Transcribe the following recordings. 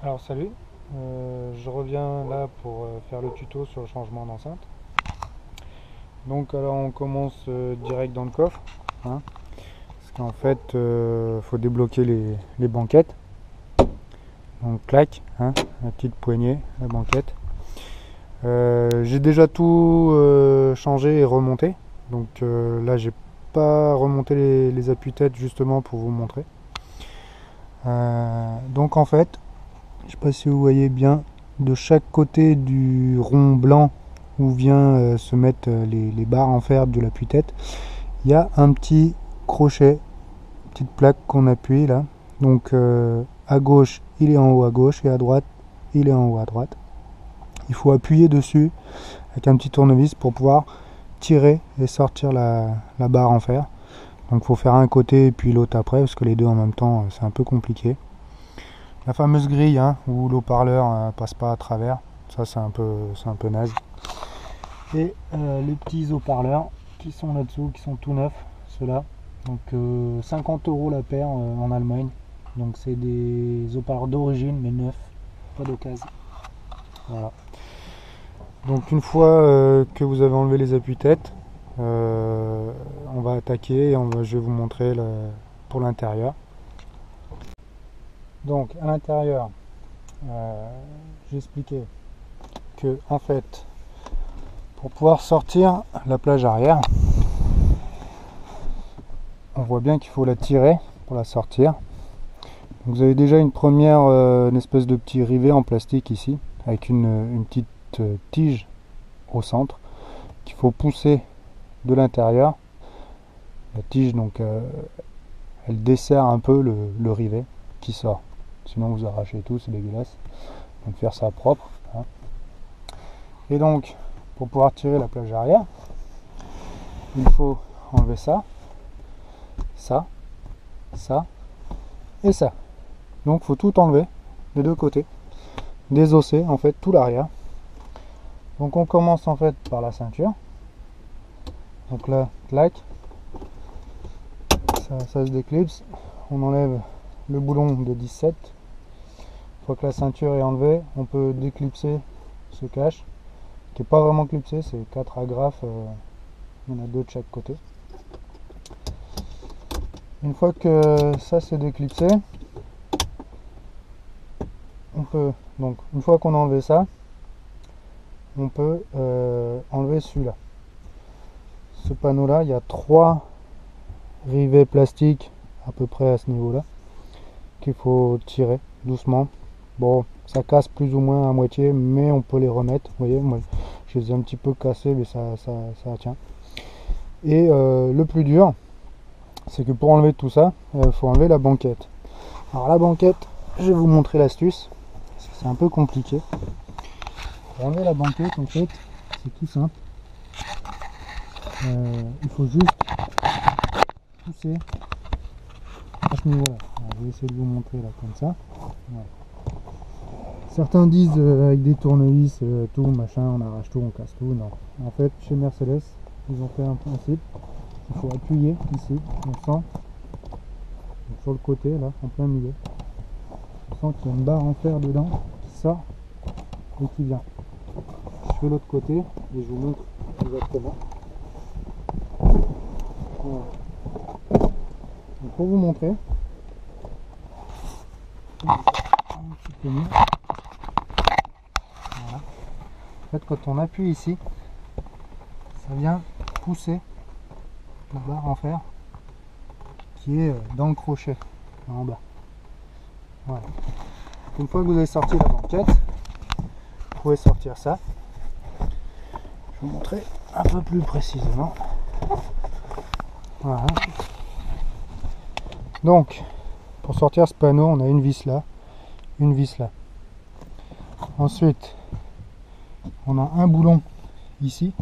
Alors salut, je reviens là pour faire le tuto sur le changement d'enceinte. Donc alors on commence direct dans le coffre, hein, parce qu'en fait faut débloquer les banquettes. Donc clac, hein, la petite poignée, la banquette. J'ai déjà tout changé et remonté. Donc là j'ai pas remonté les appuis-têtes justement pour vous montrer. Donc en fait, je ne sais pas si vous voyez bien, de chaque côté du rond blanc où vient se mettre les barres en fer de l'appui-tête, il y a un petit crochet, petite plaque qu'on appuie là. Donc à gauche, il est en haut à gauche et à droite, il est en haut à droite. Il faut appuyer dessus avec un petit tournevis pour pouvoir tirer et sortir la barre en fer. Donc il faut faire un côté et puis l'autre après parce que les deux en même temps c'est un peu compliqué. La fameuse grille, hein, où l'eau-parleur passe pas à travers, ça c'est un peu naze. Et les petits haut-parleurs qui sont là-dessous, qui sont tout neufs, ceux-là. Donc 50 € la paire en Allemagne. Donc c'est des haut-parleurs d'origine mais neufs, pas d'occasion. Voilà. Donc une fois que vous avez enlevé les appuis-têtes, on va attaquer et je vais vous montrer pour l'intérieur. Donc à l'intérieur, j'ai expliqué que en fait, pour pouvoir sortir la plage arrière, on voit bien qu'il faut la tirer pour la sortir. Donc vous avez déjà une première une espèce de petit rivet en plastique ici, avec une petite tige au centre qu'il faut pousser de l'intérieur. La tige donc elle dessert un peu le rivet qui sort. Sinon vous arrachez tout, c'est dégueulasse. Donc faire ça propre. Hein. Et donc pour pouvoir tirer la plage arrière, il faut enlever ça, ça et ça. Donc il faut tout enlever des deux côtés, désosser en fait tout l'arrière. Donc on commence en fait par la ceinture. Donc là, clac, ça se déclipse. On enlève le boulon de 17. Une fois que la ceinture est enlevée, on peut déclipser ce cache, qui n'est pas vraiment clipsé, c'est 4 agrafes, il y en a 2 de chaque côté. Une fois que ça c'est déclipsé, on peut, donc une fois qu'on a enlevé ça, on peut enlever celui-là. Ce panneau là, il y a 3 rivets plastiques à peu près à ce niveau là, qu'il faut tirer doucement. Bon, ça casse plus ou moins à moitié, mais on peut les remettre. Vous voyez, moi je les ai un petit peu cassés, mais ça tient. Et le plus dur, c'est que pour enlever tout ça, il faut enlever la banquette. Alors la banquette, je vais vous montrer l'astuce, parce que c'est un peu compliqué. Pour enlever la banquette, en fait, c'est tout simple. Il faut juste pousser à ce niveau-là. Je vais essayer de vous montrer là comme ça. Voilà. Certains disent avec des tournevis, tout machin, on arrache tout, on casse tout. Non. En fait, chez Mercedes, ils ont fait un principe. Il faut appuyer ici, on sent, donc sur le côté là, en plein milieu. On sent qu'il y a une barre en fer dedans qui sort et qui vient. Je fais l'autre côté et je vous montre exactement. Voilà. Donc pour vous montrer, un petit peu mieux. Voilà. En fait, quand on appuie ici, ça vient pousser la barre en fer qui est dans le crochet en bas. Voilà. Une fois que vous avez sorti la banquette, vous pouvez sortir ça. Je vais vous montrer un peu plus précisément. Voilà. Donc, pour sortir ce panneau, on a une vis là, une vis là. Ensuite, on a un boulon ici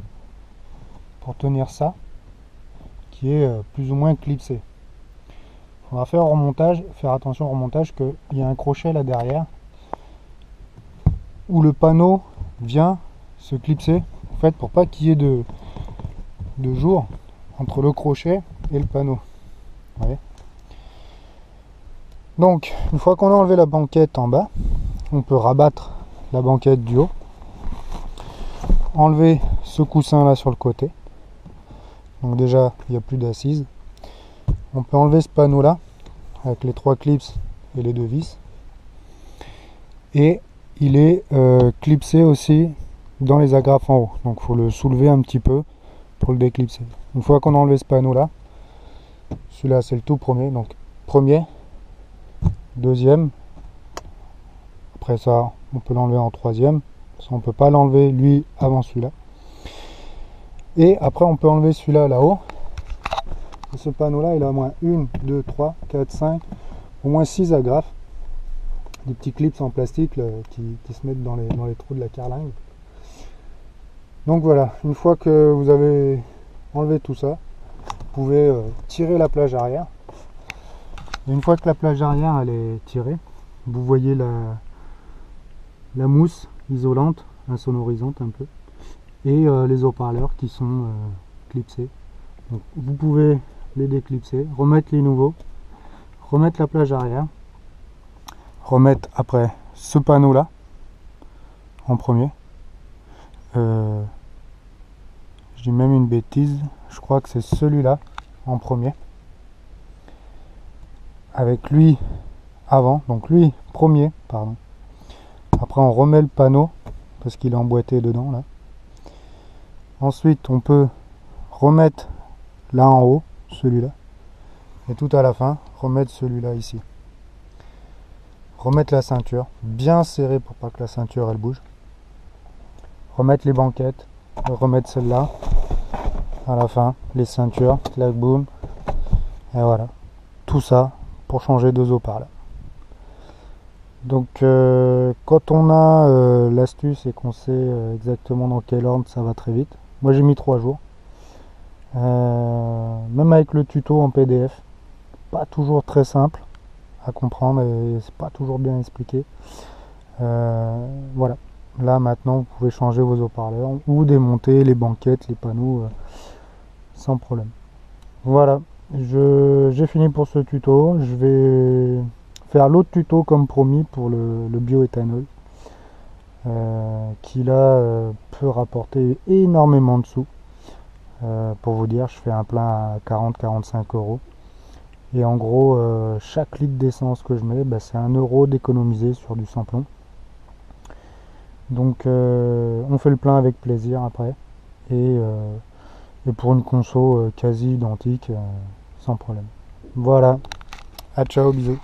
pour tenir ça, qui est plus ou moins clipsé. Il faudra faire au remontage, faire attention au remontage, qu'il y a un crochet là derrière où le panneau vient se clipser, en fait, pour pas qu'il y ait de jour entre le crochet et le panneau. Vous voyez. Donc, une fois qu'on a enlevé la banquette en bas, on peut rabattre la banquette du haut, enlever ce coussin là sur le côté. Donc déjà il n'y a plus d'assises. On peut enlever ce panneau là avec les 3 clips et les 2 vis. Et il est clipsé aussi dans les agrafes en haut. Donc il faut le soulever un petit peu pour le déclipser. Une fois qu'on a enlevé ce panneau là, celui-là c'est le tout premier. Donc premier, deuxième. Après ça, on peut l'enlever en troisième. Ça, on peut pas l'enlever lui avant celui-là. Et après on peut enlever celui-là là-haut. Et ce panneau là il a au moins 1, 2, 3, 4, 5, au moins 6 agrafes. Des petits clips en plastique là, qui se mettent dans les trous de la carlingue. Donc voilà, une fois que vous avez enlevé tout ça, vous pouvez tirer la plage arrière. Et une fois que la plage arrière elle est tirée, vous voyez la mousse isolante, insonorisante un peu, et les haut-parleurs qui sont clipsés. Donc, vous pouvez les déclipser, remettre les nouveaux, remettre la plage arrière, remettre après ce panneau là en premier. Je dis même une bêtise, je crois que c'est celui-là en premier, avec lui avant, donc lui premier, pardon. Après on remet le panneau parce qu'il est emboîté dedans là. Ensuite on peut remettre là en haut celui-là, et tout à la fin remettre celui-là ici. Remettre la ceinture bien serrée pour pas que la ceinture elle bouge. Remettre les banquettes, remettre celle-là à la fin, les ceintures, clac boum, et voilà, tout ça pour changer 2 haut-parleurs. Donc quand on a l'astuce et qu'on sait exactement dans quel ordre, ça va très vite. Moi j'ai mis 3 jours, même avec le tuto en PDF, pas toujours très simple à comprendre et c'est pas toujours bien expliqué. Voilà, là maintenant vous pouvez changer vos haut-parleurs ou démonter les banquettes, les panneaux sans problème. Voilà, j'ai fini pour ce tuto. Je vais faire l'autre tuto comme promis pour le bioéthanol qui là peut rapporter énormément de sous. Pour vous dire, je fais un plein à 40-45 euros. Et en gros, chaque litre d'essence que je mets, c'est 1 euro d'économiser sur du sans-plomb. Donc on fait le plein avec plaisir après. Et pour une conso quasi identique, sans problème. Voilà. À ciao, bisous.